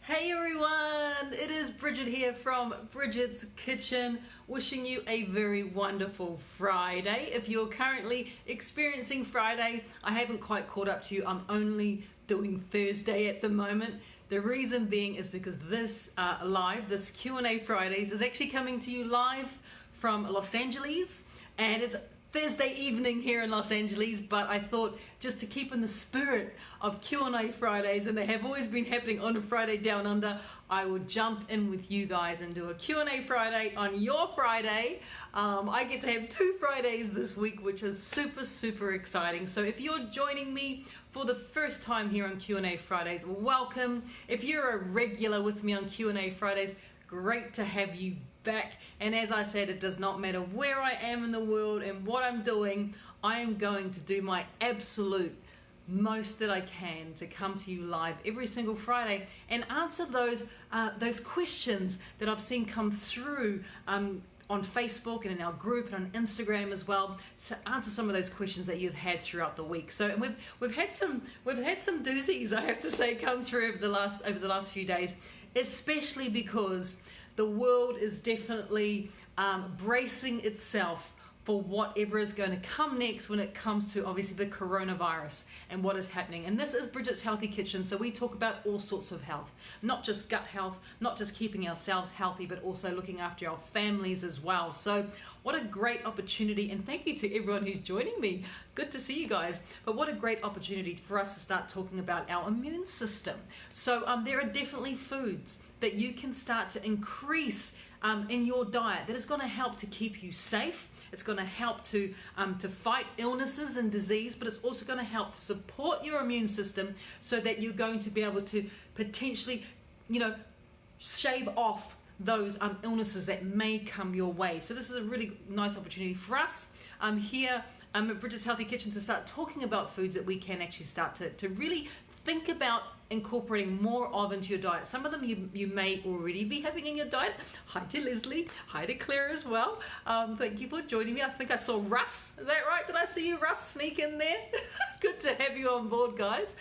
Hey everyone, it is Bridget here from Bridget's Kitchen, wishing you a very wonderful Friday. If you're currently experiencing Friday, I haven't quite caught up to you. I'm only doing Thursday at the moment. The reason being is because this this Q&A Fridays is actually coming to you live from Los Angeles, and it's Thursday evening here in Los Angeles, but I thought just to keep in the spirit of Q&A Fridays, and they have always been happening on a Friday down under, I would jump in with you guys and do a Q&A Friday on your Friday. I get to have 2 Fridays this week, which is super exciting. So if you're joining me for the first time here on Q&A Fridays, welcome. If you're a regular with me on Q&A Fridays, great to have you back. And as I said, it does not matter where I am in the world and what I'm doing, I am going to do my absolute most that I can to come to you live every single Friday and answer those questions that I've seen come through on Facebook and in our group and on Instagram as well, to answer some of those questions that you've had throughout the week. So and we've had some doozies, I have to say, come through over the last few days, especially because the world is definitely bracing itself for whatever is going to come next when it comes to obviously the coronavirus and what is happening. And this is Bridget's Healthy Kitchen, so we talk about all sorts of health, not just gut health, not just keeping ourselves healthy, but also looking after our families as well. So what a great opportunity, and thank you to everyone who's joining me. Good to see you guys. But what a great opportunity for us to start talking about our immune system. So there are definitely foods that you can start to increase in your diet that is going to help to keep you safe. It's going to help to fight illnesses and disease, but it's also going to help to support your immune system so that you're going to be able to potentially, shave off those illnesses that may come your way. So this is a really nice opportunity for us here at Bridget's Healthy Kitchen to start talking about foods that we can actually start to really think about incorporating more of into your diet. Some of them you may already be having in your diet. Hi to Leslie, hi to Claire as well. Thank you for joining me. I think I saw Russ, is that right? Did I see you, Russ, sneak in there? Good to have you on board, guys.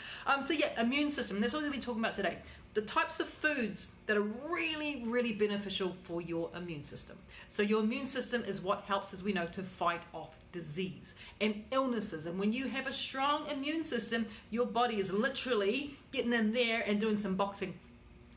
So yeah, immune system, that's what we're going to be talking about today. The types of foods that are really beneficial for your immune system. So your immune system is what helps, as we know, to fight off disease and illnesses. And when you have a strong immune system, your body is literally getting in there and doing some boxing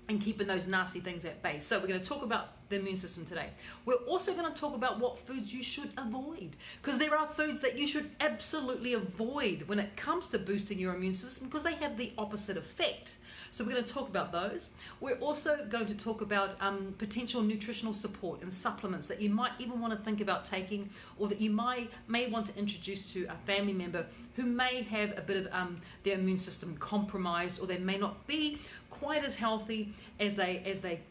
and keeping those nasty things at bay. So we're going to talk about the immune system today. We're also going to talk about what foods you should avoid, because there are foods that you should absolutely avoid when it comes to boosting your immune system, because they have the opposite effect. So we're going to talk about those. We're also going to talk about potential nutritional support and supplements that you might even want to think about taking, or that you may want to introduce to a family member who may have a bit of their immune system compromised, or they may not be quite as healthy as they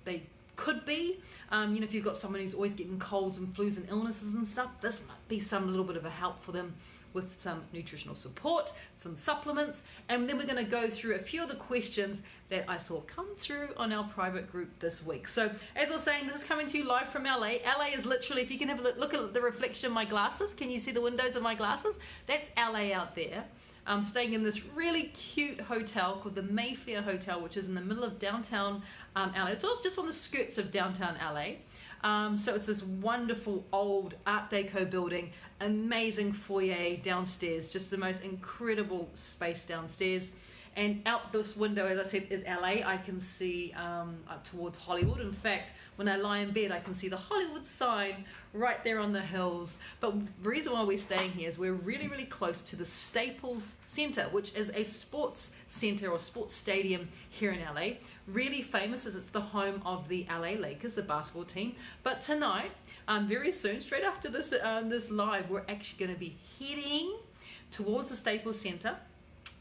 could be. If you've got someone who's always getting colds and flus and illnesses and stuff, this might be some little bit of a help for them with some nutritional support, some supplements, and then we're going to go through a few of the questions that I saw come through on our private group this week. So as I was saying, this is coming to you live from LA. LA is literally, if you can have a look at the reflection of my glasses, can you see the windows of my glasses? That's LA out there. I'm staying in this really cute hotel called the Mayfair Hotel, which is in the middle of downtown LA. It's all just on the skirts of downtown LA. So it's this wonderful old Art Deco building, amazing foyer downstairs, just the most incredible space downstairs. And out this window, as I said, is LA. I can see up towards Hollywood. In fact, when I lie in bed, I can see the Hollywood sign right there on the hills. But the reason why we're staying here is we're really close to the Staples Center, which is a sports center or sports stadium here in LA. Really famous, as it's the home of the LA Lakers, the basketball team. But tonight, very soon, straight after this this live, we're actually going to be heading towards the Staples Center,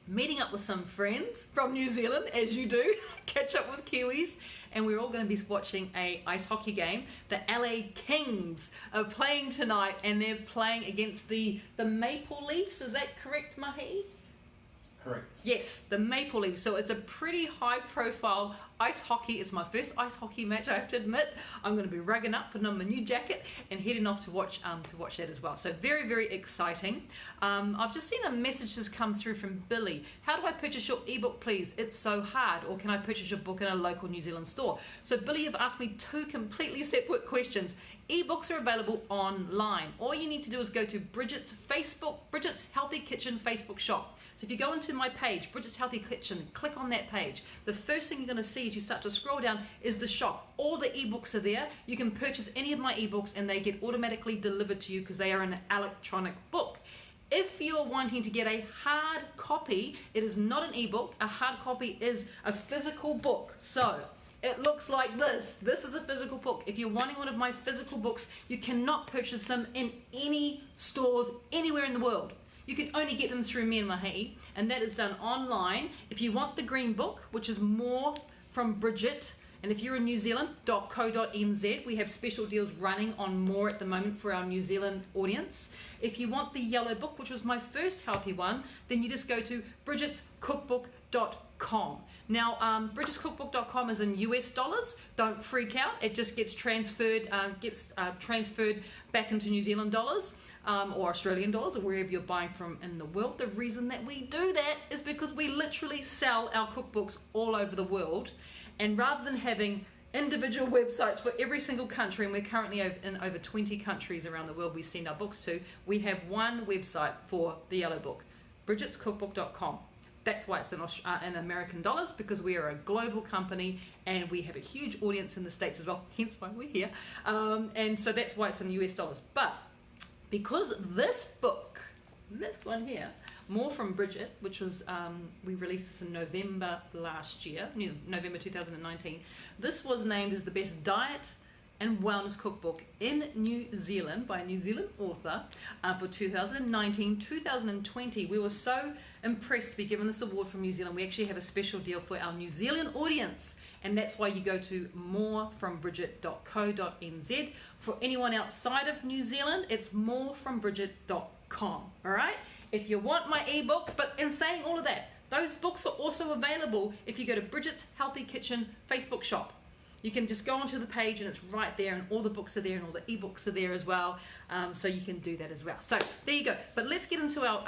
meeting up with some friends from New Zealand, as you do, catch up with Kiwis, and we're all going to be watching a ice hockey game. The LA Kings are playing tonight, and they're playing against the Maple Leafs. Is that correct, Mahi? Correct. Yes, the Maple Leaf. So it's a pretty high profile ice hockey. It's my first ice hockey match, I have to admit. I'm going to be rugging up, putting on my new jacket and heading off to watch that as well. So very, very exciting. I've just seen a message just come through from Billy. How do I purchase your ebook, please? It's so hard. Or can I purchase your book in a local New Zealand store? So Billy, you've asked me two completely separate questions. Ebooks are available online. All you need to do is go to Bridget's Healthy Kitchen Facebook shop. So if you go into my page, Bridget's Healthy Kitchen, click on that page. The first thing you're going to see as you start to scroll down is the shop. All the ebooks are there. You can purchase any of my ebooks and they get automatically delivered to you because they are an electronic book. If you're wanting to get a hard copy, it is not an ebook. A hard copy is a physical book. So it looks like this. This is a physical book. If you're wanting one of my physical books, you cannot purchase them in any stores anywhere in the world. You can only get them through me and Mahi, and that is done online. If you want the green book, which is more from Bridget, and if you're in New Zealand, .co.nz, we have special deals running on more at the moment for our New Zealand audience. If you want the yellow book, which was my first healthy one, then you just go to bridgetscookbook.com. Now, bridgetscookbook.com is in US dollars. Don't freak out. It just gets transferred back into New Zealand dollars. Or Australian dollars, or wherever you're buying from in the world. The reason that we do that is because we literally sell our cookbooks all over the world, and rather than having individual websites for every single country, and we're currently in over 20 countries around the world we send our books to, we have one website for the yellow book, bridgetscookbook.com. That's why it's in American dollars, because we are a global company and we have a huge audience in the States as well, hence why we're here. And so that's why it's in US dollars. But because this book, this one here, More from Bridget, which was, we released this in November last year, November 2019. This was named as the best diet and wellness cookbook in New Zealand by a New Zealand author for 2019-2020. We were so impressed to be given this award from New Zealand. We actually have a special deal for our New Zealand audience, and that's why you go to morefrombridget.co.nz. For anyone outside of New Zealand, it's morefrombridget.com. All right? If you want my ebooks, but in saying all of that, those books are also available if you go to Bridget's Healthy Kitchen Facebook shop. You can just go onto the page and it's right there, and all the books are there and all the ebooks are there as well. So you can do that as well. So there you go. But let's get into our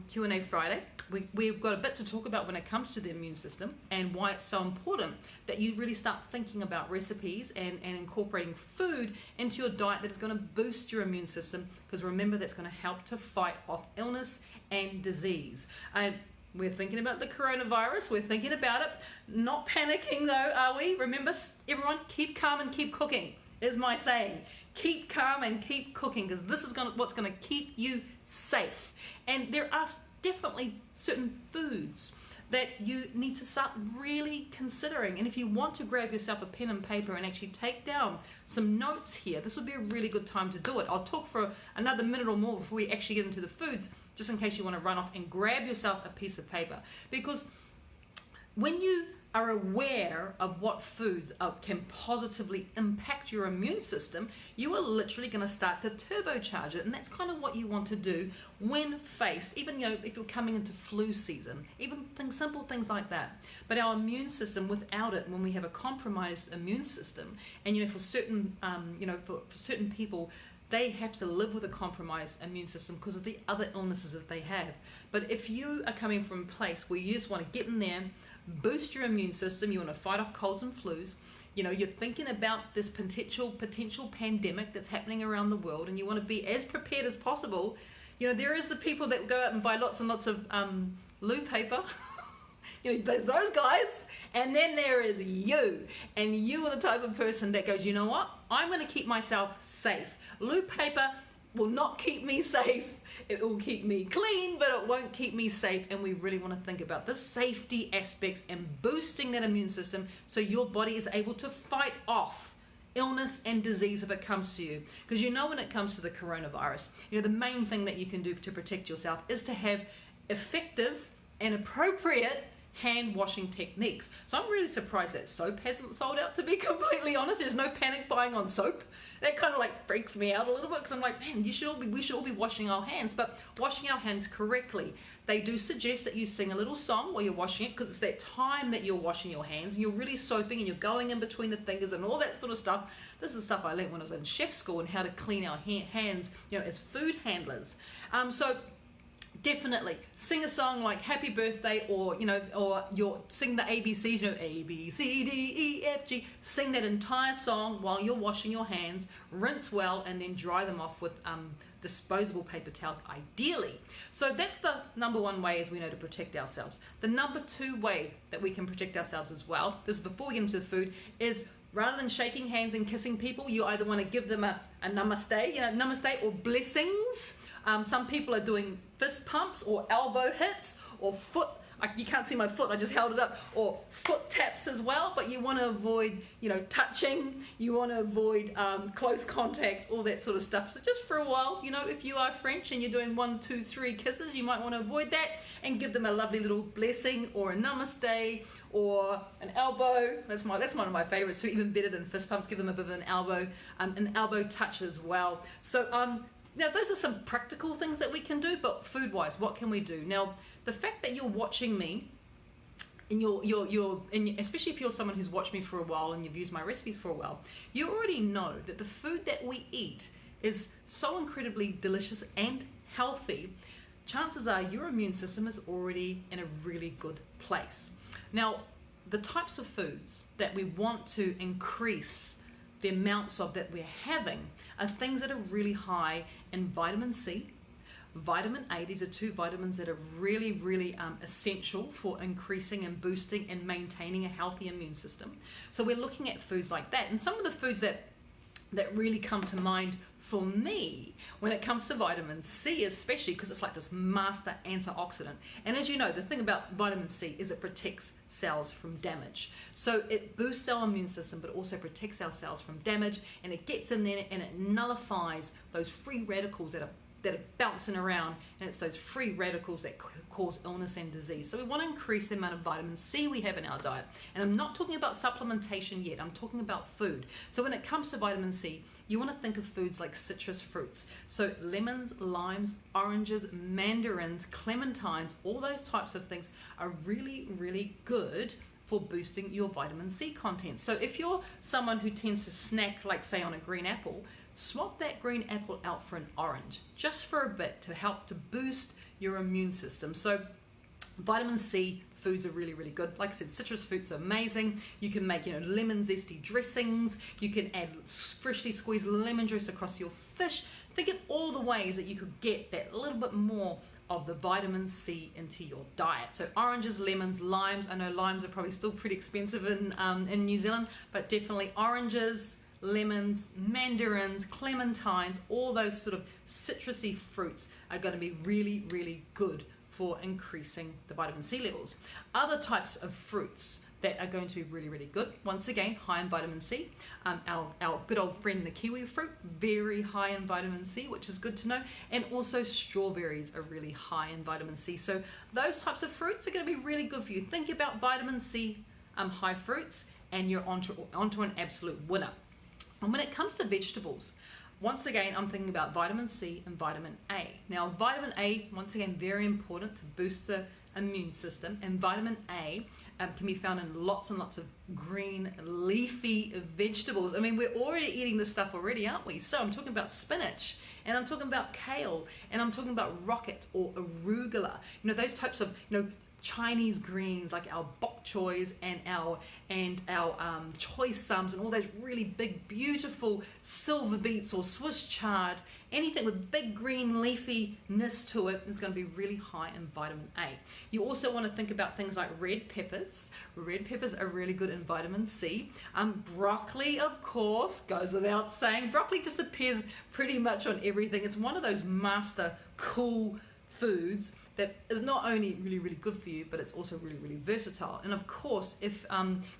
Q&A Friday. We've got a bit to talk about when it comes to the immune system and why it's so important that you really start thinking about recipes and incorporating food into your diet that is going to boost your immune system, because remember, that's going to help to fight off illness and disease. We're thinking about the coronavirus. We're thinking about it. Not panicking though, are we? Remember, everyone, keep calm and keep cooking, is my saying. Keep calm and keep cooking, because this is what's going to keep you safe. And there are definitely certain foods that you need to start really considering. And if you want to grab yourself a pen and paper and actually take down some notes here, this would be a really good time to do it. I'll talk for another minute or more before we actually get into the foods, just in case you want to run off and grab yourself a piece of paper. Because when you are aware of what foods can positively impact your immune system, you are literally going to start to turbocharge it. And that's kind of what you want to do when faced, even if you're coming into flu season, even simple things like that. But our immune system, without it, when we have a compromised immune system, and for certain for certain people, they have to live with a compromised immune system because of the other illnesses that they have. But if you are coming from a place where you just want to get in there, boost your immune system, you want to fight off colds and flus, you're thinking about this potential pandemic that's happening around the world, and you want to be as prepared as possible. There is the people that go out and buy lots and lots of loo paper. There's those guys, and then there is you, and you are the type of person that goes, you know what, I'm going to keep myself safe. Loo paper will not keep me safe. It will keep me clean, but it won't keep me safe. And we really want to think about the safety aspects and boosting that immune system so your body is able to fight off illness and disease if it comes to you. Because when it comes to the coronavirus, the main thing that you can do to protect yourself is to have effective and appropriate hand washing techniques. So I'm really surprised that soap hasn't sold out, to be completely honest. There's no panic buying on soap. That kind of like freaks me out a little bit, because I'm like, man, we should all be washing our hands, but washing our hands correctly. They do suggest that you sing a little song while you're washing it, because it's that time that you're washing your hands and you're really soaping and you're going in between the fingers and all that sort of stuff. This is stuff I learned when I was in chef school, and how to clean our hands, you know, as food handlers. So definitely sing a song like Happy Birthday, or you know, or sing the ABCs, you know, A B C D E F G. Sing that entire song while you're washing your hands. Rinse well and then dry them off with disposable paper towels, ideally. So that's the number one way, as we know, to protect ourselves. The number two way that we can protect ourselves as well, this is before we get into the food, is rather than shaking hands and kissing people, you either want to give them a namaste, you know, namaste, or blessings. Some people are doing fist pumps or elbow hits or foot. You can't see my foot, I just held it up, or foot taps as well, but you want to avoid, you know, touching, you want to avoid close contact, all that sort of stuff. So just for a while, you know, if you are French and you're doing 1, 2, 3 kisses, you might want to avoid that and give them a lovely little blessing or a namaste or an elbow. That's one of my favorites, so even better than fist pumps, give them a bit of an elbow touch as well. So now those are some practical things that we can do, but food-wise, what can we do? Now, the fact that you're watching me, and especially if you're someone who's watched me for a while and you've used my recipes for a while, you already know that the food that we eat is so incredibly delicious and healthy. Chances are your immune system is already in a really good place. Now, the types of foods that we want to increase the amounts of that we're having are things that are really high in vitamin C, vitamin A. These are two vitamins that are really, really essential for increasing and boosting and maintaining a healthy immune system. So we're looking at foods like that. And some of the foods that really come to mind for me when it comes to vitamin C, especially because it's like this master antioxidant. And as you know, the thing about vitamin C is it protects cells from damage. So it boosts our immune system, but also protects our cells from damage, and it gets in there and it nullifies those free radicals that are bouncing around, and it's those free radicals that cause illness and disease. So we want to increase the amount of vitamin C we have in our diet. And I'm not talking about supplementation yet, I'm talking about food. So when it comes to vitamin C, you want to think of foods like citrus fruits. So lemons, limes, oranges, mandarins, clementines, all those types of things are really, really good for boosting your vitamin C content. So if you're someone who tends to snack, like say on a green apple, swap that green apple out for an orange, just for a bit, to help to boost your immune system. So vitamin C foods are really, really good. Like I said, citrus fruits are amazing. You can make, you know, lemon zesty dressings. You can add freshly squeezed lemon juice across your fish. Think of all the ways that you could get that little bit more of the vitamin C into your diet. So oranges, lemons, limes. I know limes are probably still pretty expensive in New Zealand, but definitely oranges, lemons, mandarins, clementines, all those sort of citrusy fruits are going to be really, really good for increasing the vitamin C levels. Other types of fruits that are going to be really, really good, once again, high in vitamin C. Our good old friend, the kiwi fruit, very high in vitamin C, which is good to know. And also strawberries are really high in vitamin C. So those types of fruits are going to be really good for you. Think about vitamin C high fruits, and you're onto an absolute winner. And when it comes to vegetables, once again, I'm thinking about vitamin C and vitamin A. Now, vitamin A, once again, very important to boost the immune system. And vitamin A can be found in lots and lots of green leafy vegetables. I mean, we're already eating this stuff already, aren't we? So I'm talking about spinach, and I'm talking about kale, and I'm talking about rocket or arugula. You know, those types of, you know, Chinese greens like our bok choys and our choy sums, and all those really big, beautiful silver beets or Swiss chard. Anything with big green leafiness to it is going to be really high in vitamin A. You also want to think about things like red peppers. Red peppers are really good in vitamin C. Broccoli, of course, goes without saying. Broccoli just appears pretty much on everything. It's one of those master cool foods that is not only really, really good for you, but it's also really, really versatile. And of course, if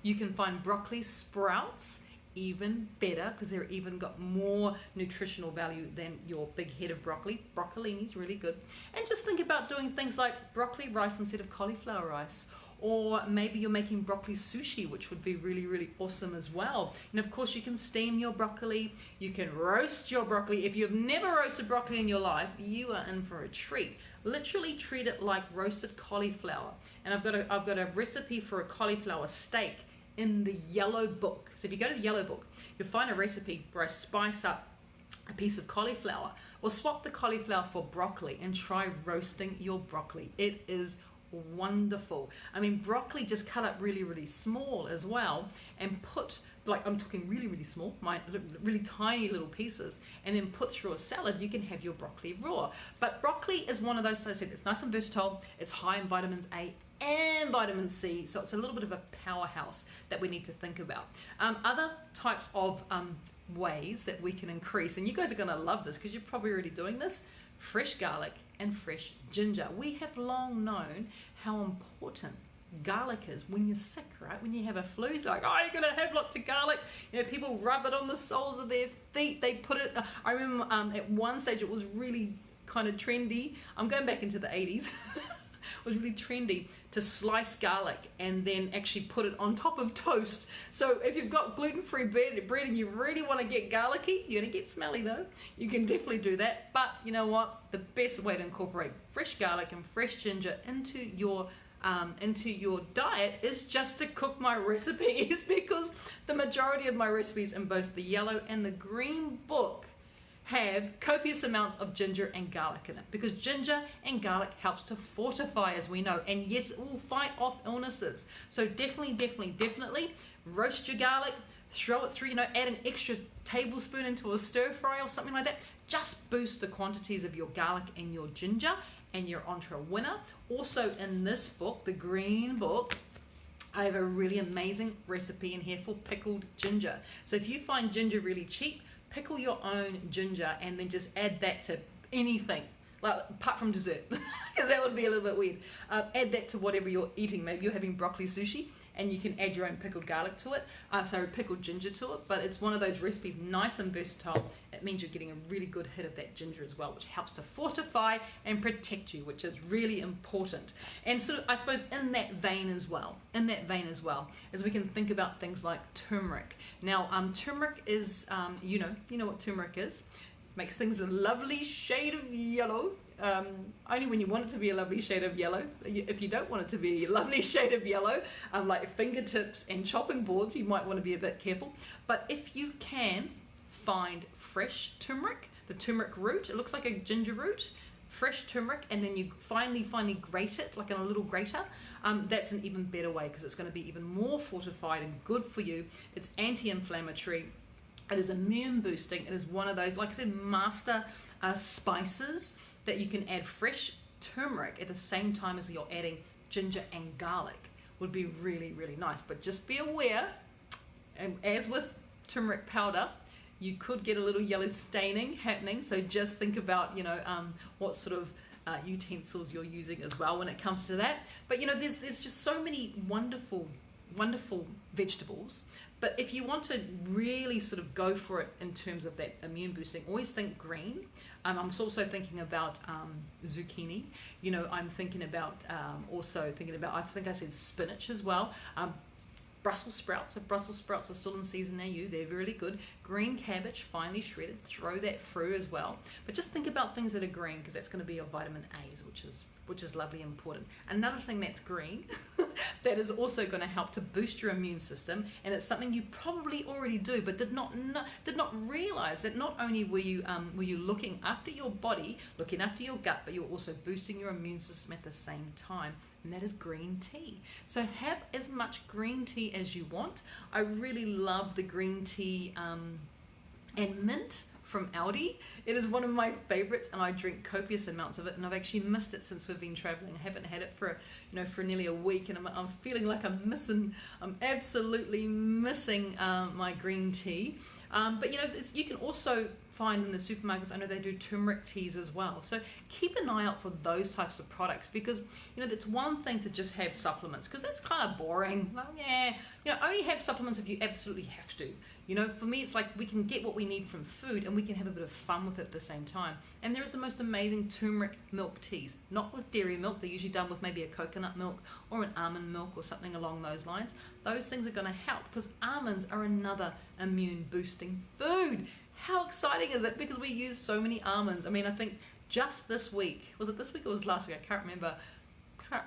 you can find broccoli sprouts, even better, because they're even got more nutritional value than your big head of broccoli. Broccolini is really good. And just think about doing things like broccoli rice instead of cauliflower rice, or maybe you're making broccoli sushi, which would be really, really awesome as well. And of course you can steam your broccoli, you can roast your broccoli. If you've never roasted broccoli in your life, you are in for a treat. Literally treat it like roasted cauliflower. And I've got a recipe for a cauliflower steak in the yellow book. So if you go to the yellow book, you'll find a recipe where I spice up a piece of cauliflower, or swap the cauliflower for broccoli and try roasting your broccoli. It is wonderful. I mean, broccoli just cut up really, really small as well, and put, like, I'm talking really, really small, my really tiny little pieces, and then put through a salad. You can have your broccoli raw. But broccoli is one of those, as I said, it's nice and versatile. It's high in vitamins A and vitamin C, so it's a little bit of a powerhouse that we need to think about. Other types of ways that we can increase, and you guys are going to love this because you're probably already doing this: fresh garlic and fresh ginger. We have long known how important garlic is when you're sick, right? When you have a flu, it's like, oh, you're gonna have lots of garlic. You know, people rub it on the soles of their feet. They put it, I remember at one stage it was really kind of trendy. I'm going back into the 80s. It was really trendy to slice garlic and then actually put it on top of toast. So if you've got gluten-free bread and you really want to get garlicky, you're going to get smelly though, you can definitely do that. But you know what? The best way to incorporate fresh garlic and fresh ginger into your diet is just to cook my recipes, because the majority of my recipes in both the yellow and the green book have copious amounts of ginger and garlic in it, because ginger and garlic helps to fortify, as we know, and yes, it will fight off illnesses. So definitely roast your garlic, throw it through, you know, add an extra tablespoon into a stir fry or something like that. Just boost the quantities of your garlic and your ginger, and you're onto a winner. Also in this book, the green book, I have a really amazing recipe in here for pickled ginger. So if you find ginger really cheap, pickle your own ginger and then just add that to anything, like apart from dessert, because that would be a little bit weird. Add that to whatever you're eating. Maybe you're having broccoli sushi and you can add your own pickled garlic to it, pickled ginger to it. But it's one of those recipes, nice and versatile. It means you're getting a really good hit of that ginger as well, which helps to fortify and protect you, which is really important. And sort of, I suppose, in that vein as well, as we can think about things like turmeric. Now, turmeric is, you know what turmeric is. Makes things a lovely shade of yellow. Only when you want it to be a lovely shade of yellow. If you don't want it to be a lovely shade of yellow, like fingertips and chopping boards, you might want to be a bit careful. But if you can find fresh turmeric, the turmeric root, it looks like a ginger root, fresh turmeric, and then you finally grate it like in a little grater, that's an even better way, because it's going to be even more fortified and good for you. It's anti-inflammatory. It is immune boosting. It is one of those, like I said, master spices that you can add fresh turmeric at the same time as you're adding ginger and garlic. Would be really, really nice. But just be aware, and as with turmeric powder, you could get a little yellow staining happening. So just think about, you know, what sort of utensils you're using as well when it comes to that. But you know, there's just so many wonderful vegetables. But if you want to really sort of go for it in terms of that immune boosting, always think green. I'm also thinking about zucchini. You know, I'm thinking about I think I said spinach as well. Brussels sprouts. If Brussels sprouts are still in season near you, they're really good. Green cabbage, finely shredded, throw that through as well. But just think about things that are green, because that's going to be your vitamin A's, which is lovely and important. Another thing that's green that is also going to help to boost your immune system, and it's something you probably already do, but did not realize that not only were you looking after your body, looking after your gut, but you're also boosting your immune system at the same time. And that is green tea. So have as much green tea as you want. I really love the green tea and mint from Aldi. It is one of my favorites, and I drink copious amounts of it, and I've actually missed it since we've been traveling. I haven't had it for nearly a week, and I'm feeling like I'm absolutely missing my green tea. But you know, you can also find in the supermarkets, I know they do turmeric teas as well. So keep an eye out for those types of products, because you know, it's one thing to just have supplements, because that's kind of boring. Like, yeah, you know, only have supplements if you absolutely have to. You know, for me, it's like we can get what we need from food and we can have a bit of fun with it at the same time. And there is the most amazing turmeric milk teas, not with dairy milk. They're usually done with maybe a coconut milk or an almond milk or something along those lines. Those things are going to help, because almonds are another immune boosting food. How exciting is it? Because we use so many almonds. I mean, I think just this week, was it this week or was it last week? I can't remember.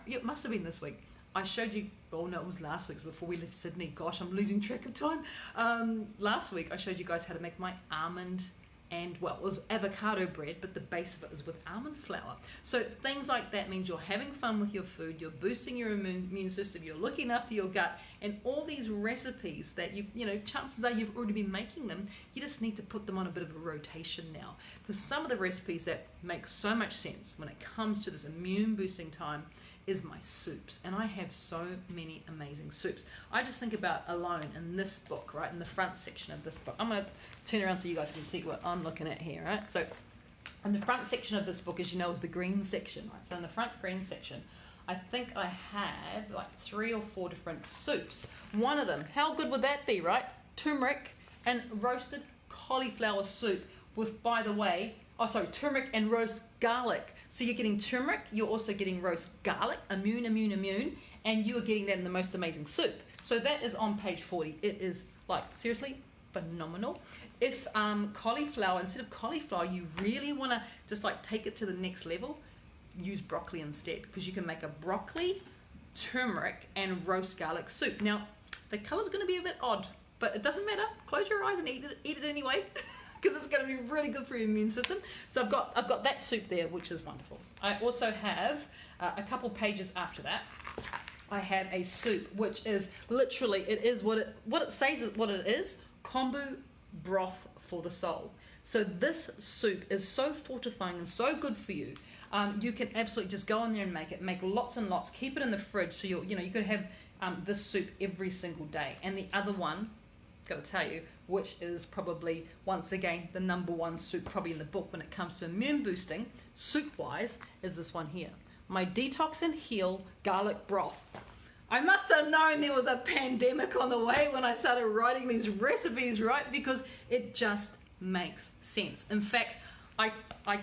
It must have been this week. I showed you, oh no, it was last week, so before we left Sydney. Gosh, I'm losing track of time. Last week I showed you guys how to make my almond and, well, it was avocado bread, but the base of it is with almond flour. So things like that means you're having fun with your food, you're boosting your immune system, you're looking after your gut, and all these recipes that you know, chances are you've already been making them. You just need to put them on a bit of a rotation now, because some of the recipes that make so much sense when it comes to this immune boosting time is my soups, and I have so many amazing soups. I just think about alone in this book, right, in the front section of this book. I'm going to turn around so you guys can see what I'm looking at here, right? So in the front section of this book, as you know, is the green section, right? So in the front green section, I think I have like 3 or 4 different soups. One of them, how good would that be, right? Turmeric and roasted cauliflower soup with, by the way, oh sorry, turmeric and roast garlic. So you're getting turmeric, you're also getting roast garlic, immune, and you are getting that in the most amazing soup. So that is on page 40. It is, like, seriously phenomenal. If cauliflower, instead of cauliflower, you really want to just like take it to the next level, use broccoli instead, because you can make a broccoli, turmeric, and roast garlic soup. Now, the color's going to be a bit odd, but it doesn't matter. Close your eyes and eat it anyway. Because it's going to be really good for your immune system. So I've got that soup there, which is wonderful. I also have a couple pages after that. I have a soup, which is literally, it is what it says is what it is: kombu broth for the soul. So this soup is so fortifying and so good for you. You can absolutely just go in there and make lots and lots. Keep it in the fridge, so you could have this soup every single day. And the other one, got to tell you, which is probably, once again, the #1 soup probably in the book when it comes to immune boosting, soup-wise, is this one here. My Detox and Heal Garlic Broth. I must have known there was a pandemic on the way when I started writing these recipes, right? Because it just makes sense. In fact, I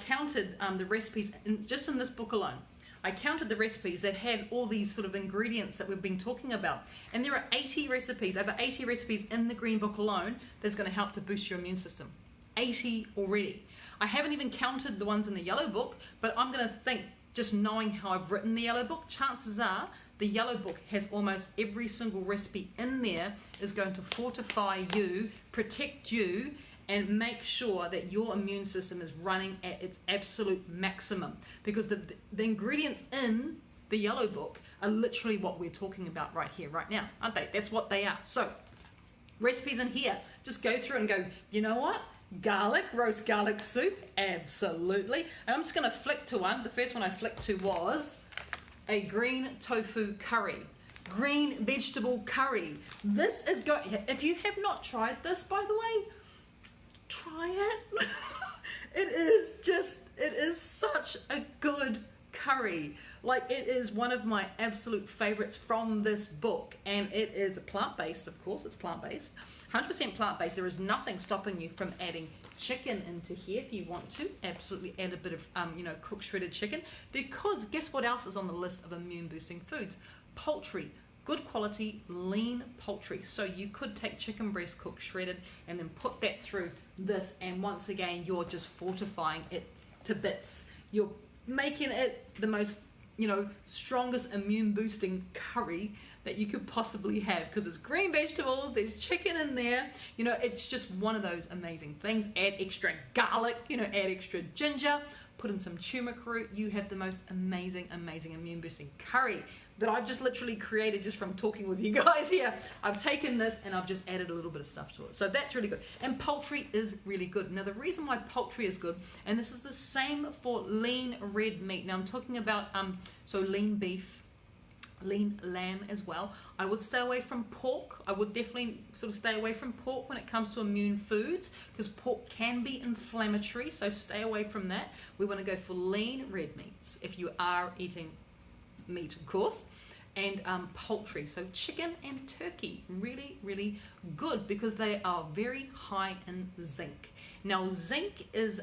counted the recipes just in this book alone. I counted the recipes that had all these sort of ingredients that we've been talking about. And there are 80 recipes, over 80 recipes in the green book alone that's going to help to boost your immune system. 80 already. I haven't even counted the ones in the yellow book, but I'm going to think, just knowing how I've written the yellow book, chances are the yellow book has almost every single recipe in there is going to fortify you, protect you, and make sure that your immune system is running at its absolute maximum. Because the ingredients in the yellow book are literally what we're talking about right here, right now, aren't they? That's what they are. So, recipes in here, just go through and go, you know what? Garlic, roast garlic soup, absolutely. And I'm just gonna flick to one. The first one I flicked to was a green tofu curry. Green vegetable curry. This is if you have not tried this, by the way, try it. It is such a good curry. Like, it is one of my absolute favorites from this book, and it is plant-based, of course. It's plant-based, 100% plant-based. There is nothing stopping you from adding chicken into here if you want to. Absolutely add a bit of cooked shredded chicken, because guess what else is on the list of immune boosting foods? Poultry. Good quality, lean poultry. So you could take chicken breast cooked shredded and then put that through this, and once again, you're just fortifying it to bits. You're making it the most, strongest immune boosting curry that you could possibly have, because it's green vegetables, there's chicken in there, it's just one of those amazing things. Add extra garlic, add extra ginger, put in some turmeric root. You have the most amazing immune boosting curry that I've just literally created just from talking with you guys here. I've taken this and I've just added a little bit of stuff to it. So that's really good. And poultry is really good. Now, the reason why poultry is good, and this is the same for lean red meat. Now, I'm talking about so lean beef, lean lamb as well. I would stay away from pork. I would definitely sort of stay away from pork when it comes to immune foods, because pork can be inflammatory, so stay away from that. We want to go for lean red meats if you are eating meat, of course, and poultry, so chicken and turkey, really good because they are very high in zinc. Now zinc is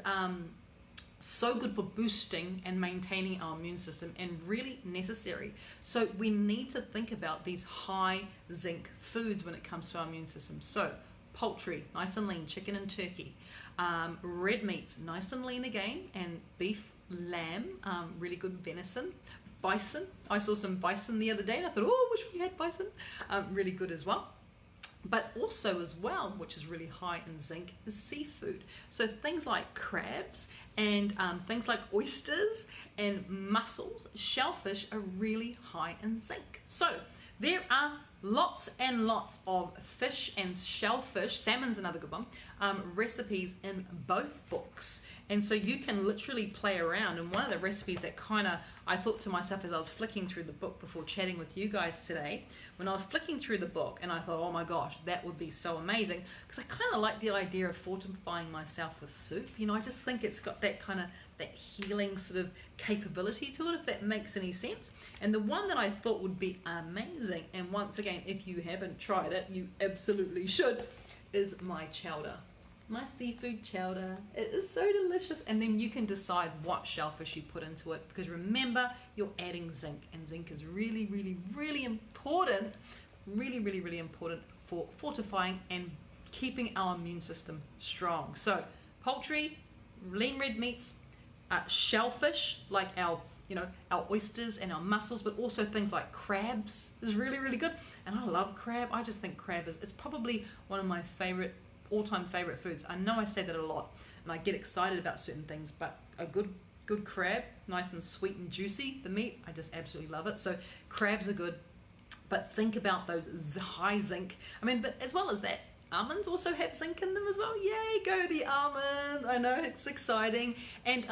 so good for boosting and maintaining our immune system, and really necessary. So we need to think about these high zinc foods when it comes to our immune system. So poultry, nice and lean, chicken and turkey. Red meats, nice and lean again, and beef, lamb, really good venison. Bison, I saw some bison the other day and I thought, oh, wish we had bison. Really good as well. But also as well, which is really high in zinc, is seafood. So things like crabs and things like oysters and mussels, shellfish are really high in zinc. So there are lots and lots of fish and shellfish, salmon's another good one, recipes in both books. And so you can literally play around. And one of the recipes that kind of, I thought to myself as I was flicking through the book before chatting with you guys today, when I was flicking through the book and I thought, oh my gosh, that would be so amazing. Because I kind of like the idea of fortifying myself with soup. You know, I just think it's got that kind of, that healing sort of capability to it, if that makes any sense. And the one that I thought would be amazing, and once again, if you haven't tried it, you absolutely should, is my chowder. My seafood chowder. It is so delicious. And then you can decide what shellfish you put into it, because remember, you're adding zinc, and zinc is really important, really important for fortifying and keeping our immune system strong. So poultry, lean red meats, shellfish like our oysters and our mussels, but also things like crabs is really good. And I love crab. I just think crab it's probably one of my all-time favorite foods. I know I say that a lot and I get excited about certain things, but a good crab, nice and sweet and juicy, the meat, I just absolutely love it. So crabs are good, but think about those high zinc. I mean, but as well as that, almonds also have zinc in them as well. Yay, go the almond. I know, it's exciting. And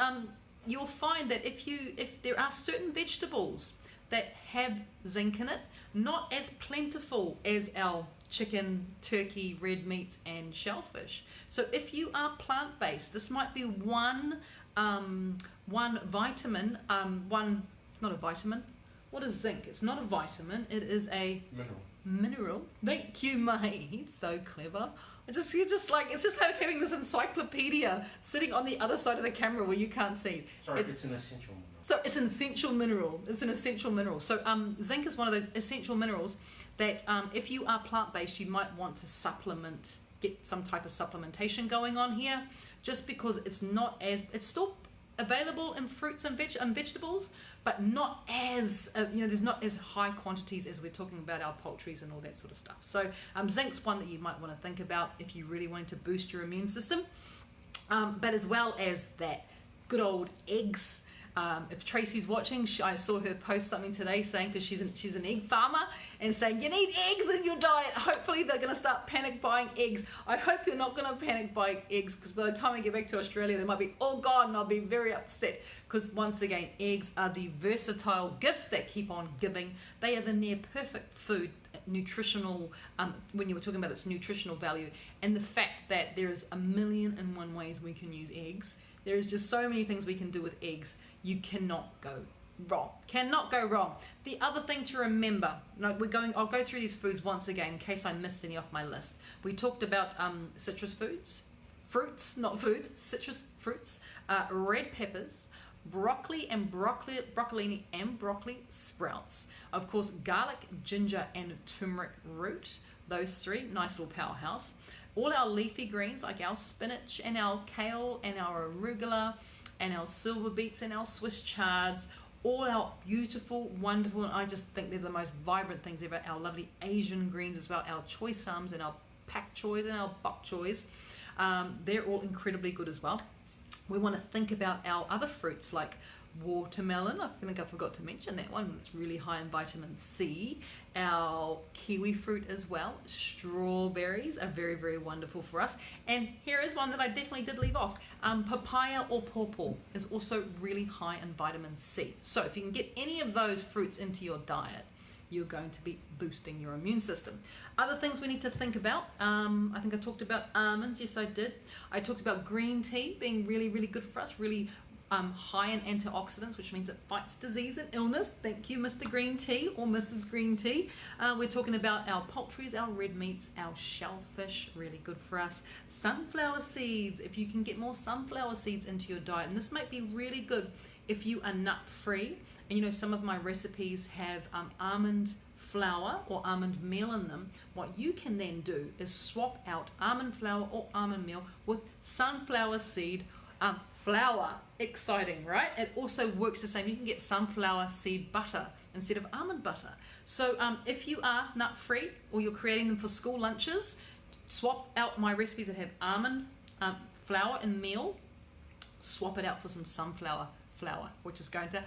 you'll find that if there are certain vegetables that have zinc in it, not as plentiful as our chicken, turkey, red meats, and shellfish. So if you are plant-based, this might be one vitamin, not a vitamin. What is zinc? It's not a vitamin. It is a mineral. Thank you, mate. He's so clever. It's just like having this encyclopedia sitting on the other side of the camera where you can't see. Sorry, it's an essential mineral. So it's an essential mineral. It's an essential mineral. So zinc is one of those essential minerals that if you are plant-based, you might want to supplement, get some type of supplementation going on here, just because it's still available in fruits and vegetables, but not as there's not as high quantities as we're talking about our poultries and all that sort of stuff. So zinc's one that you might want to think about if you really wanted to boost your immune system, but as well as that, good old eggs. If Tracy's watching, I saw her post something today saying, because she's an egg farmer, and saying you need eggs in your diet. Hopefully they're going to start panic buying eggs. I hope you're not going to panic buy eggs, because by the time I get back to Australia they might be all gone and I'll be very upset, because once again, eggs are the versatile gift that keep on giving. They are the near perfect food, nutritional, when you were talking about its nutritional value, and the fact that there is 1,000,001 ways we can use eggs. There is just so many things we can do with eggs. You cannot go wrong. Cannot go wrong. The other thing to remember, I'll go through these foods once again in case I missed any off my list. We talked about citrus fruits, not foods, citrus fruits, red peppers, broccolini and broccoli sprouts. Of course, garlic, ginger, and turmeric root. Those three, nice little powerhouse. All our leafy greens like our spinach and our kale and our arugula and our silver beets and our Swiss chards, all our beautiful, wonderful, and I just think they're the most vibrant things ever. Our lovely Asian greens as well, our choy sums and our pak choys and our bok choys. They're all incredibly good as well. We want to think about our other fruits like watermelon. I think I forgot to mention that one. It's really high in vitamin C. Our kiwi fruit as well. Strawberries are very wonderful for us. And here is one that I definitely did leave off. Papaya or pawpaw is also really high in vitamin C. So if you can get any of those fruits into your diet, you're going to be boosting your immune system. Other things we need to think about, I think I talked about almonds. Yes, I did. I talked about green tea being really, really good for us, really high in antioxidants, which means it fights disease and illness. Thank you, Mr. Green Tea or Mrs. Green Tea. We're talking about our poultries, our red meats, our shellfish, really good for us. Sunflower seeds, if you can get more sunflower seeds into your diet, and this might be really good if you are nut free. And you know, some of my recipes have almond flour or almond meal in them. What you can then do is swap out almond flour or almond meal with sunflower seed flour. Exciting, right? It also works the same. You can get sunflower seed butter instead of almond butter. So if you are nut free or you're creating them for school lunches, swap out my recipes that have almond flour and meal, swap it out for some sunflower flour, which is going to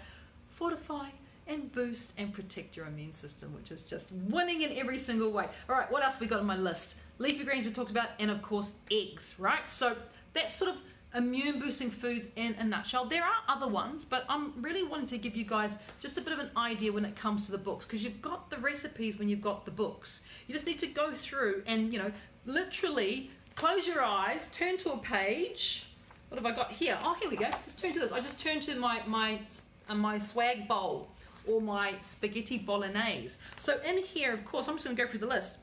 fortify and boost and protect your immune system, which is just winning in every single way. All right, what else we got on my list? Leafy greens we talked about, and of course eggs, right? So that's sort of immune boosting foods in a nutshell. There are other ones, but I'm really wanting to give you guys just a bit of an idea when it comes to the books, because you've got the recipes when you've got the books. You just need to go through and, you know, literally close your eyes, turn to a page. What have I got here? Oh, here we go. Just turn to this. I just turned to my swag bowl or my spaghetti bolognese. So in here, of course, I'm just going to go through the list.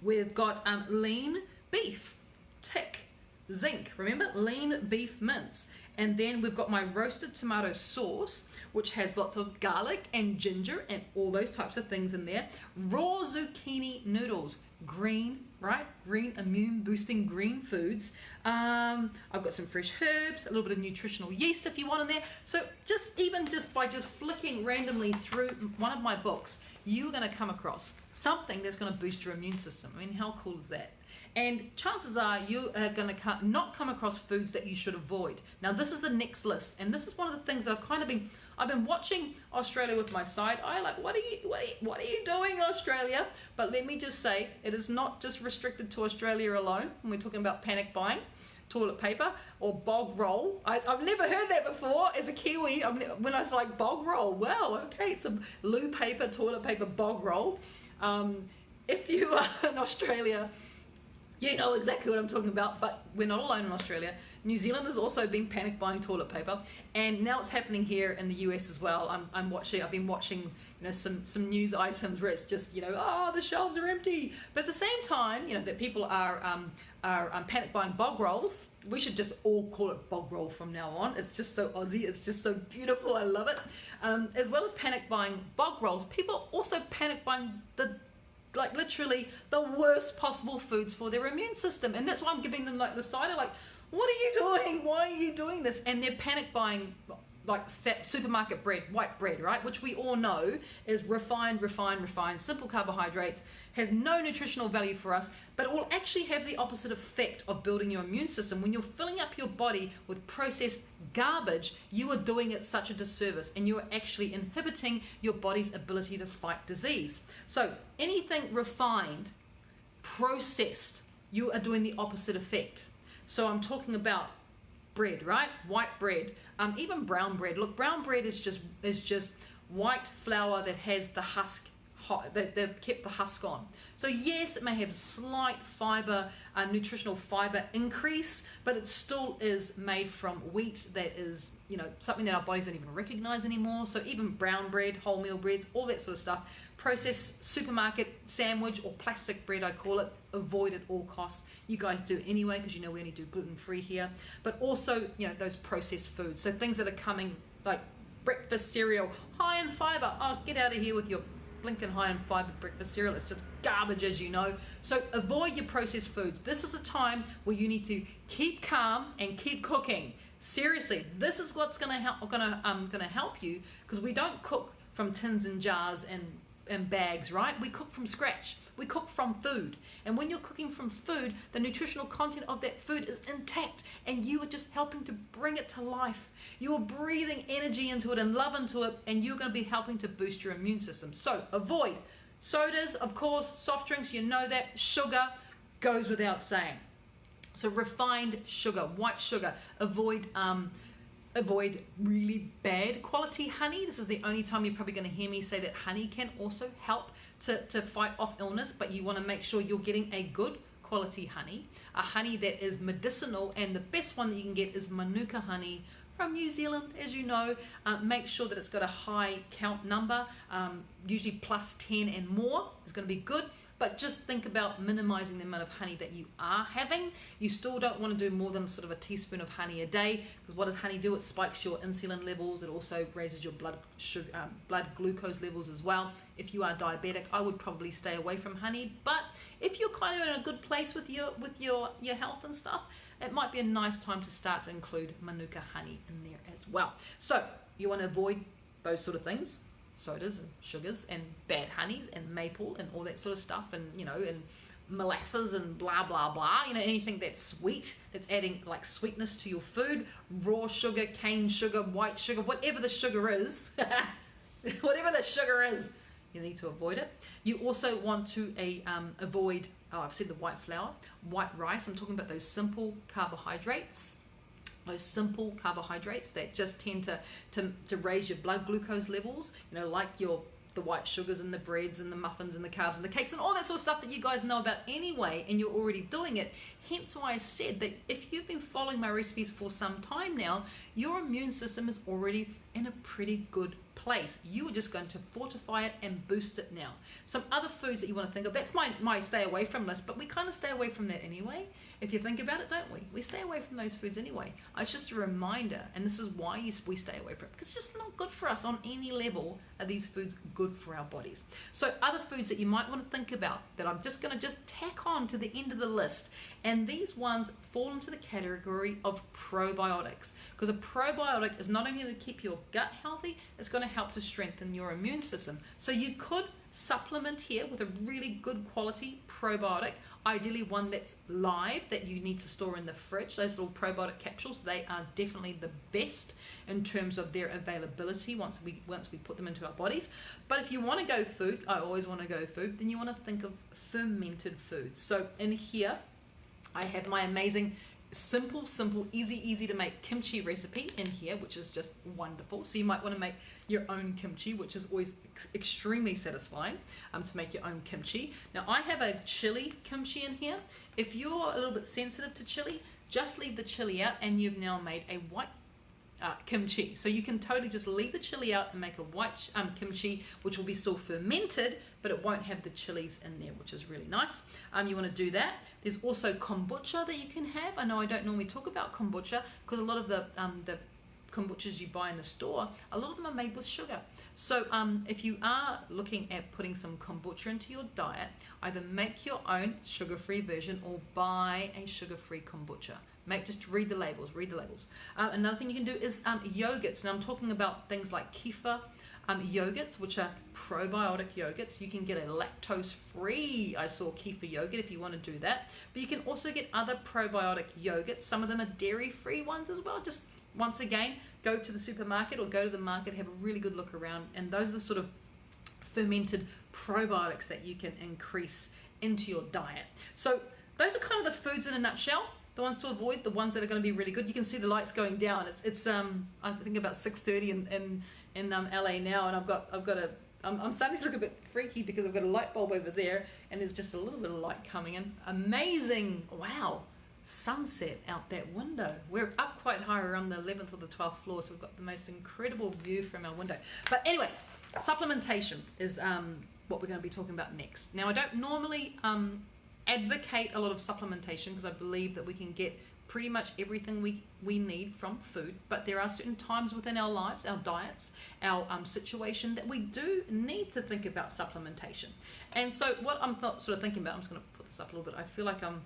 We've got lean beef, tick, zinc, remember, lean beef mince. And then we've got my roasted tomato sauce, which has lots of garlic and ginger and all those types of things in there. Raw zucchini noodles, green, right? Green, immune boosting green foods. I've got some fresh herbs, a little bit of nutritional yeast if you want in there. So just by flicking randomly through one of my books, you're going to come across something that's going to boost your immune system. I mean, how cool is that? And chances are you are going to not come across foods that you should avoid. Now this is the next list, and this is one of the things that I've been watching Australia with my side eye, like what are you doing, Australia? But let me just say, it is not just restricted to Australia alone when we're talking about panic buying toilet paper or bog roll. I've never heard that before as a Kiwi. When I was like bog roll, wow, okay, it's a loo paper, toilet paper, bog roll. If you are in Australia, you know exactly what I'm talking about, but we're not alone in Australia. New Zealand has also been panic buying toilet paper, and now it's happening here in the US as well. I've been watching, you know, some news items where it's just, you know, oh, the shelves are empty. But at the same time, you know, that people are panic buying bog rolls. We should just all call it bog roll from now on. It's just so Aussie. It's just so beautiful. I love it. As well as panic buying bog rolls, people also panic buying literally the worst possible foods for their immune system. And that's why I'm giving them like the side of like, what are you doing? Why are you doing this? And they're panic buying like supermarket bread, white bread, right? Which we all know is refined, simple carbohydrates, has no nutritional value for us, but it will actually have the opposite effect of building your immune system. When you're filling up your body with processed garbage, you are doing it such a disservice, and you are actually inhibiting your body's ability to fight disease. So anything refined, processed, you are doing the opposite effect. So I'm talking about bread, right? White bread, even brown bread. Look, brown bread is just white flour that has the husk, they've kept the husk on. So yes, it may have slight fiber, nutritional fiber increase, but it still is made from wheat that is, you know, something that our bodies don't even recognize anymore. So even brown bread, wholemeal breads, all that sort of stuff, processed supermarket sandwich or plastic bread, I call it, avoid at all costs. You guys do anyway, because you know we only do gluten-free here. But also, you know, those processed foods. So things that are coming like breakfast cereal, high in fiber. Oh, get out of here with your blinking high in fiber breakfast cereal. It's just garbage, as you know. So avoid your processed foods. This is the time where you need to keep calm and keep cooking. Seriously, this is what's going to help you, because we don't cook from tins and jars and bags, right? We cook from scratch. We cook from food. And when you're cooking from food, the nutritional content of that food is intact, and you are just helping to bring it to life. You are breathing energy into it and love into it, and you're going to be helping to boost your immune system. So avoid sodas, of course, soft drinks, you know that. Sugar goes without saying. So refined sugar, white sugar. Avoid avoid really bad quality honey. This is the only time you're probably going to hear me say that honey can also help to fight off illness, but you want to make sure you're getting a good quality honey, a honey that is medicinal, and the best one that you can get is Manuka honey from New Zealand, as you know. Make sure that it's got a high count number, usually plus 10 and more is going to be good. But just think about minimizing the amount of honey that you are having. You still don't want to do more than sort of a teaspoon of honey a day, because what does honey do? It spikes your insulin levels. It also raises your blood glucose levels as well. If you are diabetic, I would probably stay away from honey. But if you're kind of in a good place with your health and stuff, it might be a nice time to start to include Manuka honey in there as well. So you want to avoid those sort of things. Sodas and sugars and bad honeys and maple and all that sort of stuff, and you know, and molasses and blah blah blah, you know, anything that's sweet, that's adding like sweetness to your food, raw sugar, cane sugar, white sugar, whatever the sugar is whatever the sugar is, you need to avoid it. You also want to avoid, I've said the white flour, white rice. I'm talking about those simple carbohydrates. Those simple carbohydrates that just tend to raise your blood glucose levels, you know, like the white sugars and the breads and the muffins and the carbs and the cakes and all that sort of stuff that you guys know about anyway, and you're already doing it. Hence why I said that if you've been following my recipes for some time now, your immune system is already in a pretty good place. You are just going to fortify it and boost it now. Some other foods that you want to think of, that's my stay away from list, but we kind of stay away from that anyway. If you think about it, don't we? We stay away from those foods anyway. It's just a reminder, and this is why we stay away from it, because it's just not good for us on any level. Are these foods good for our bodies? So other foods that you might want to think about that I'm just going to tack on to the end of the list, and these ones fall into the category of probiotics, because a probiotic is not only going to keep your gut healthy, it's going to help to strengthen your immune system. So you could supplement here with a really good quality probiotic, ideally one that's live, that you need to store in the fridge. Those little probiotic capsules, they are definitely the best in terms of their availability once we put them into our bodies. But if you want to go food, I always want to go food, then you want to think of fermented foods. So in here I have my amazing simple, easy to make kimchi recipe in here, which is just wonderful. So you might want to make your own kimchi, which is always extremely satisfying to make your own kimchi. Now I have a chili kimchi in here. If you're a little bit sensitive to chili, just leave the chili out and you've now made a white kimchi. So you can totally just leave the chili out and make a white kimchi, which will be still fermented, but it won't have the chilies in there, which is really nice. You want to do that. There's also kombucha that you can have. I know I don't normally talk about kombucha because a lot of the kombuchas you buy in the store, a lot of them are made with sugar. So if you are looking at putting some kombucha into your diet, either make your own sugar-free version or buy a sugar-free kombucha. Just read the labels, Another thing you can do is yogurts. Now I'm talking about things like kefir yogurts, which are probiotic yogurts. You can get a lactose-free, I saw, kefir yogurt if you want to do that. But you can also get other probiotic yogurts. Some of them are dairy-free ones as well. Just once again, go to the supermarket or go to the market, have a really good look around, and those are the sort of fermented probiotics that you can increase into your diet. So those are kind of the foods in a nutshell. The ones to avoid, the ones that are going to be really good. You can see the lights going down. It's I think about 6:30 in LA now, and I'm starting to look a bit freaky because I've got a light bulb over there, and there's just a little bit of light coming in. Amazing! Wow, sunset out that window. We're up quite high, around the 11th or the 12th floor, so we've got the most incredible view from our window. But anyway, supplementation is what we're going to be talking about next. Now, I don't normally advocate a lot of supplementation because I believe that we can get pretty much everything we need from food, but there are certain times within our lives, our diets, our situation, that we do need to think about supplementation. And so what I'm sort of thinking about, I'm just going to put this up a little bit. I feel like I'm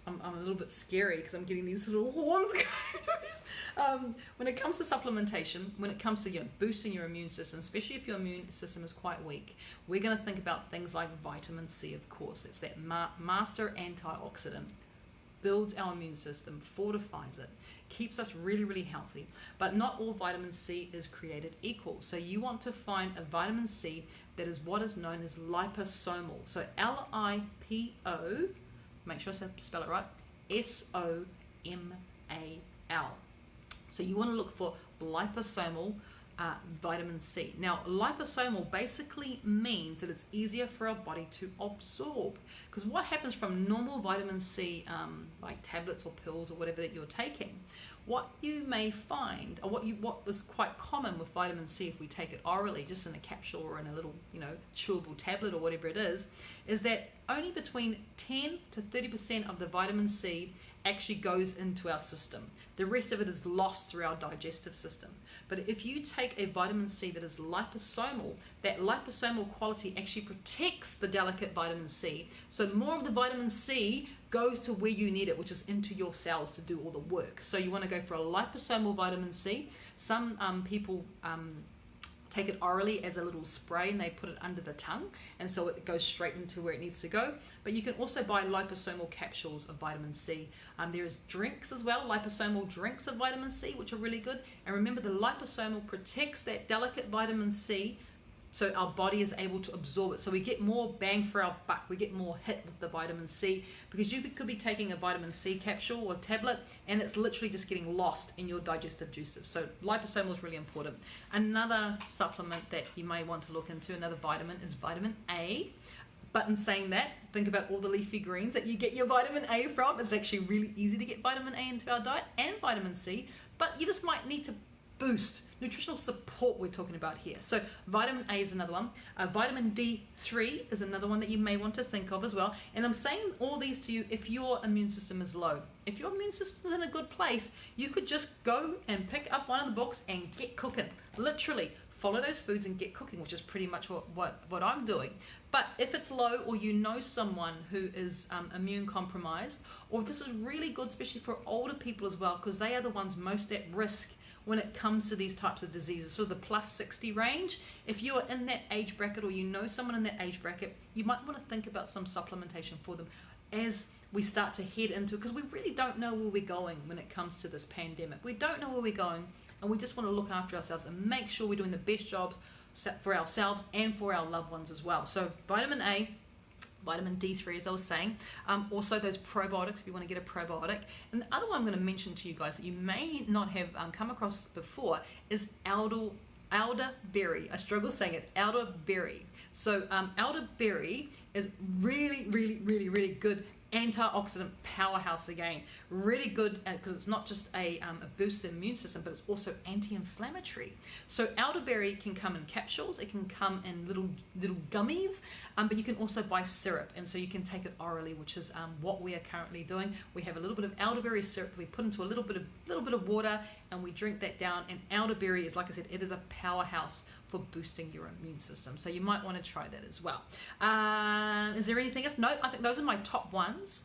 a little bit scary because I'm getting these little horns going. When it comes to supplementation, when it comes to boosting your immune system, especially if your immune system is quite weak, we're going to think about things like vitamin C, of course. It's that master antioxidant. Builds our immune system, fortifies it, keeps us really healthy. But not all vitamin C is created equal. So you want to find a vitamin C that is what is known as liposomal. So L-I-P-O, make sure I spell it right, S-O-M-A-L. So you want to look for liposomal vitamin C. Now, liposomal basically means that it's easier for our body to absorb, because what happens from normal vitamin C, like tablets or pills or whatever that you're taking, what you may find, or what is quite common with vitamin C if we take it orally, just in a capsule or in a little, chewable tablet or whatever it is that only between 10 to 30% of the vitamin C actually goes into our system. The rest of it is lost through our digestive system. But if you take a vitamin C that is liposomal, that liposomal quality actually protects the delicate vitamin C. So more of the vitamin C goes to where you need it, which is into your cells to do all the work. So you want to go for a liposomal vitamin C. Some people take it orally as a little spray, and they put it under the tongue, and so it goes straight into where it needs to go. But you can also buy liposomal capsules of vitamin C. There's drinks as well, liposomal drinks of vitamin C, which are really good. And remember, the liposomal protects that delicate vitamin C, so our body is able to absorb it. So we get more bang for our buck. We get more hit with the vitamin C, because you could be taking a vitamin C capsule or tablet and it's literally just getting lost in your digestive juices. So liposomal is really important. Another supplement that you may want to look into, another vitamin, is vitamin A. But in saying that, think about all the leafy greens that you get your vitamin A from. It's actually really easy to get vitamin A into our diet, and vitamin C, but you just might need to boost nutritional support we're talking about here. So vitamin A is another one. Vitamin D3 is another one that you may want to think of as well. And I'm saying all these to you if your immune system is low. If your immune system is in a good place, you could just go and pick up one of the books and get cooking. Literally follow those foods and get cooking, which is pretty much what I'm doing. But if it's low, or you know someone who is immune compromised, or this is really good especially for older people as well, because they are the ones most at risk when it comes to these types of diseases. So the plus 60 range, if you are in that age bracket, or you know someone in that age bracket, you might want to think about some supplementation for them as we start to head into, because we really don't know where we're going when it comes to this pandemic. We don't know where we're going, and we just want to look after ourselves and make sure we're doing the best jobs for ourselves and for our loved ones as well. So vitamin A, vitamin D3, as I was saying. Also those probiotics, if you want to get a probiotic. And the other one I'm going to mention to you guys that you may not have come across before is elderberry. I struggle saying it, elderberry. So elderberry is really good antioxidant powerhouse again. Really good, because it's not just a boost in the immune system, but it's also anti-inflammatory. So elderberry can come in capsules, it can come in little gummies, but you can also buy syrup, and so you can take it orally, which is what we are currently doing. We have a little bit of elderberry syrup that we put into a little bit of water, and we drink that down. And elderberry is, like I said, it is a powerhouse for boosting your immune system. So you might want to try that as well. Is there anything else? No, I think those are my top ones.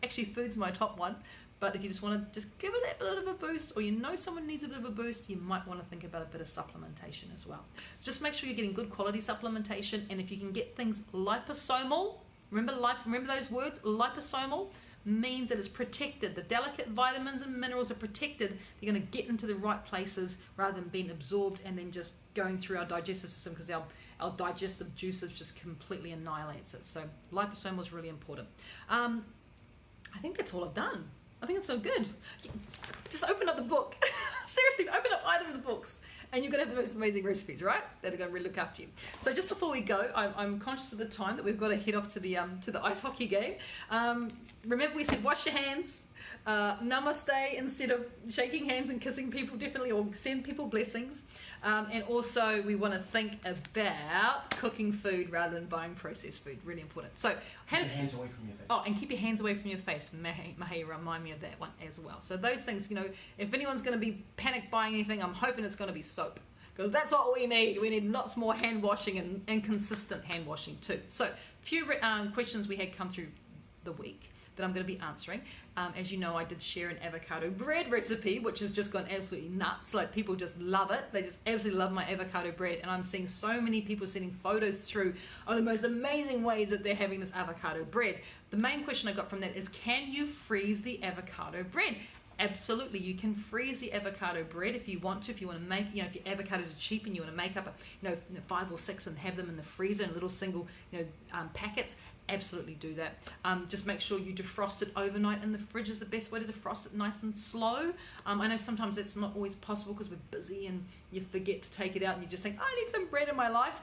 Actually, food's my top one. But if you just want to just give it that bit of a boost, or you know someone needs a bit of a boost, you might want to think about a bit of supplementation as well. So just make sure you're getting good quality supplementation, and if you can get things liposomal, remember those words, liposomal, means that it's protected. The delicate vitamins and minerals are protected. They're going to get into the right places rather than being absorbed and then just going through our digestive system, because our digestive juices just completely annihilates it. So liposomal is really important. I think that's all I've done. I think it's so good. Just open up the book. Seriously, open up either of the books, and you're going to have the most amazing recipes, right? That are going to really look after you. So just before we go, I'm conscious of the time that we've got to head off to the ice hockey game. Remember, we said wash your hands, namaste instead of shaking hands and kissing people, definitely, or send people blessings. And also we want to think about cooking food rather than buying processed food. Really important. So keep your hands away from your face. Oh, and keep your hands away from your face. Mahi, remind me of that one as well. So those things, if anyone's going to be panic buying anything, I'm hoping it's going to be soap, because that's what we need. We need lots more hand washing and consistent hand washing too. So a few questions we had come through the week that I'm going to be answering. As you know, I did share an avocado bread recipe, which has just gone absolutely nuts. Like, people just love it. They just absolutely love my avocado bread, and I'm seeing so many people sending photos through of the most amazing ways that they're having this avocado bread. The main question I got from that is, can you freeze the avocado bread? Absolutely, you can freeze the avocado bread if you want to. If you want to make, if your avocados are cheap and you want to make up 5 or 6 and have them in the freezer in little single, packets, absolutely do that. Just make sure you defrost it overnight in the fridge is the best way to defrost it, nice and slow. I know sometimes that's not always possible because we're busy and you forget to take it out and you just think, I need some bread in my life.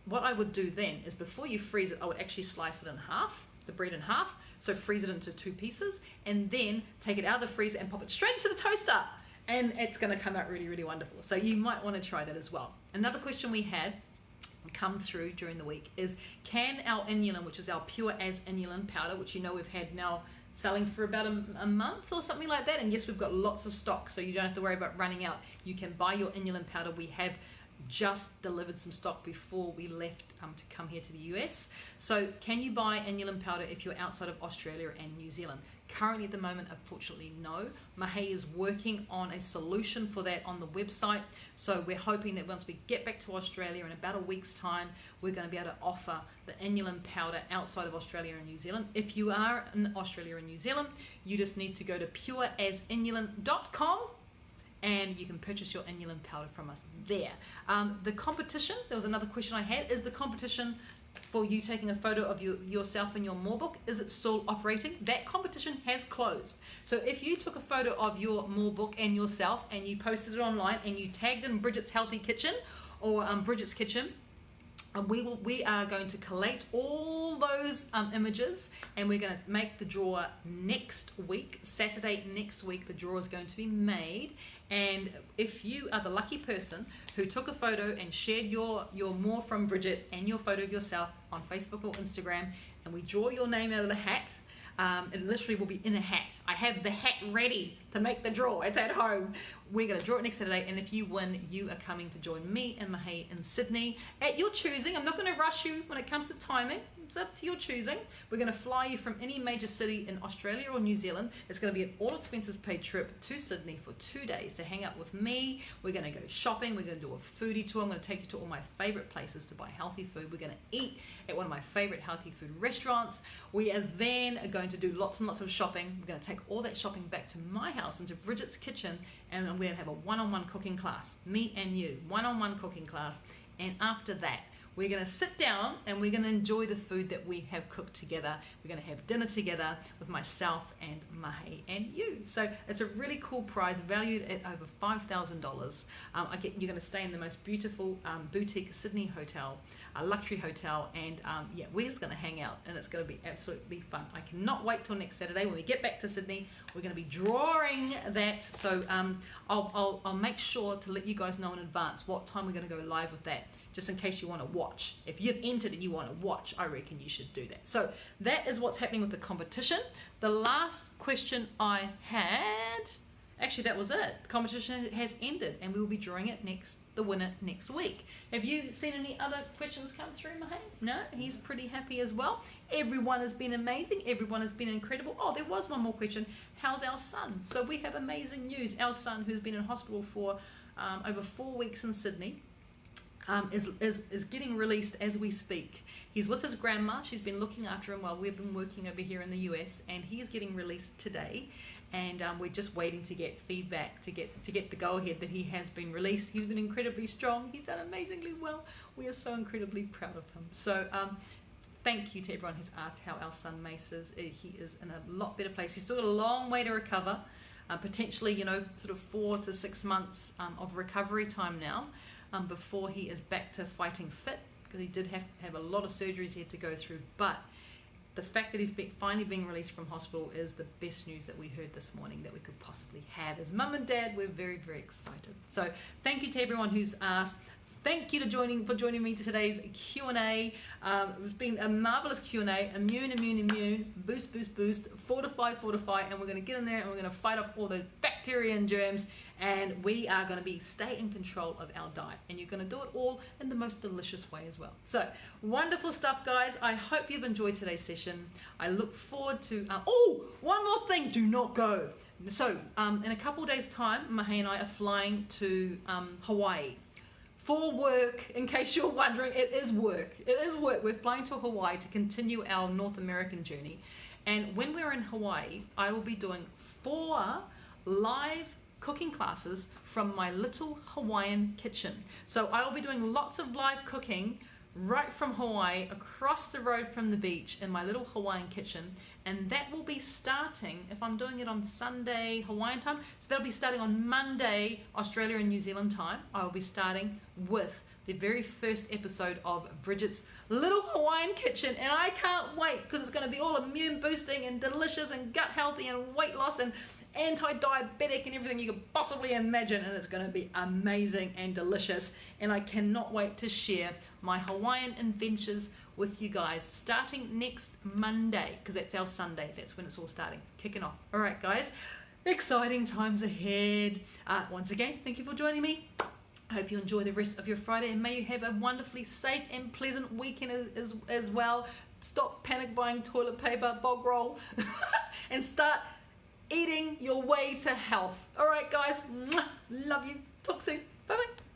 What I would do then is before you freeze it, I would actually slice it in half, the bread in half, so freeze it into 2 pieces, and then take it out of the freezer and pop it straight into the toaster, and it's going to come out really, really wonderful. So you might want to try that as well. Another question we had come through during the week is, can our inulin, which is our pure as inulin powder, which you know we've had now selling for about a month or something like that, and yes, we've got lots of stock, so you don't have to worry about running out. You can buy your inulin powder. We have just delivered some stock before we left to come here to the US. So can you buy inulin powder if you're outside of Australia and New Zealand? Currently at the moment, unfortunately, no. Mahé is working on a solution for that on the website. So we're hoping that once we get back to Australia in about a week's time, we're going to be able to offer the inulin powder outside of Australia and New Zealand. If you are in Australia and New Zealand, you just need to go to pureasinulin.com and you can purchase your inulin powder from us there. The competition, there was another question I had, is the competition for you taking a photo of yourself in your Moorbook, is it still operating? That competition has closed. So if you took a photo of your Moorbook and yourself and you posted it online and you tagged in Bridget's Healthy Kitchen or Bridget's Kitchen, we are going to collate all those images, and we're going to make the draw next week. Saturday next week, the draw is going to be made. And if you are the lucky person who took a photo and shared your more from Bridget and your photo of yourself on Facebook or Instagram, and we draw your name out of the hat, it literally will be in a hat. I have the hat ready to make the draw. It's at home. We're going to draw it next Saturday, and if you win, you are coming to join me and Mahé in Sydney at your choosing. I'm not going to rush you when it comes to timing. It's up to your choosing. We're going to fly you from any major city in Australia or New Zealand. It's going to be an all expenses paid trip to Sydney for 2 days to hang out with me. We're going to go shopping. We're going to do a foodie tour. I'm going to take you to all my favorite places to buy healthy food. We're going to eat at one of my favorite healthy food restaurants. We are then going to do lots and lots of shopping. We're going to take all that shopping back to my house, into Bridget's kitchen, and we're going to have a one-on-one cooking class, me and you, one-on-one cooking class. And after that, we're going to sit down and we're going to enjoy the food that we have cooked together. We're going to have dinner together with myself and Mahé and you. So it's a really cool prize, valued at over $5,000. You're going to stay in the most beautiful boutique Sydney hotel, a luxury hotel, and yeah, we're just going to hang out, and it's going to be absolutely fun. I cannot wait till next Saturday when we get back to Sydney. We're going to be drawing that, so I'll make sure to let you guys know in advance what time we're going to go live with that, just in case you want to watch. If you've entered and you want to watch, I reckon you should do that. So that is what's happening with the competition. The last question I had, actually that was it. The competition has ended, and we will be drawing it the winner next week. Have you seen any other questions come through, Mahé? No? He's pretty happy as well. Everyone has been amazing. Everyone has been incredible. Oh, there was one more question. How's our son? So we have amazing news. Our son, who's been in hospital for over 4 weeks in Sydney, is getting released as we speak. He's with his grandma. She's been looking after him while we've been working over here in the US, and he is getting released today. And we're just waiting to get feedback to get the go-ahead that he has been released. He's been incredibly strong. He's done amazingly well. We are so incredibly proud of him. So thank you to everyone who's asked how our son Mace is. He is in a lot better place. He's still got a long way to recover, potentially, you know, sort of 4 to 6 months of recovery time now, before he is back to fighting fit, because he did have a lot of surgeries he had to go through. But the fact that he's finally being released from hospital is the best news that we heard this morning that we could possibly have. As mum and dad, we're very, very excited. So thank you to everyone who's asked. Thank you for joining me to today's Q&A. It's been a marvelous Q&A. Immune, boost, fortify, and we're going to get in there and we're going to fight off all the bacteria and germs, and we are going to stay in control of our diet, and you're going to do it all in the most delicious way as well. So wonderful stuff, guys. I hope you've enjoyed today's session. I look forward to oh, one more thing, do not go. So in a couple of days time, Mahé and I are flying to Hawaii for work. In case you're wondering, it is work. We're flying to Hawaii to continue our North American journey. And when we're in Hawaii, I will be doing 4 live cooking classes from my little Hawaiian kitchen. So I will be doing lots of live cooking right from Hawaii, across the road from the beach in my little Hawaiian kitchen. And that will be starting, if I'm doing it on Sunday Hawaiian time, so that'll be starting on Monday Australia and New Zealand time. I will be starting with the very first episode of Bridget's little Hawaiian kitchen, and I can't wait because it's going to be all immune boosting and delicious and gut healthy and weight loss and anti-diabetic and everything you could possibly imagine, and it's going to be amazing and delicious. And I cannot wait to share my Hawaiian adventures with you guys starting next Monday, because that's our Sunday. That's when it's all starting, kicking off. All right, guys, exciting times ahead. Once again, thank you for joining me. I hope you enjoy the rest of your Friday, and may you have a wonderfully safe and pleasant weekend as well. Stop panic buying toilet paper, bog roll, and start eating your way to health. All right, guys, love you. Talk soon. Bye-bye.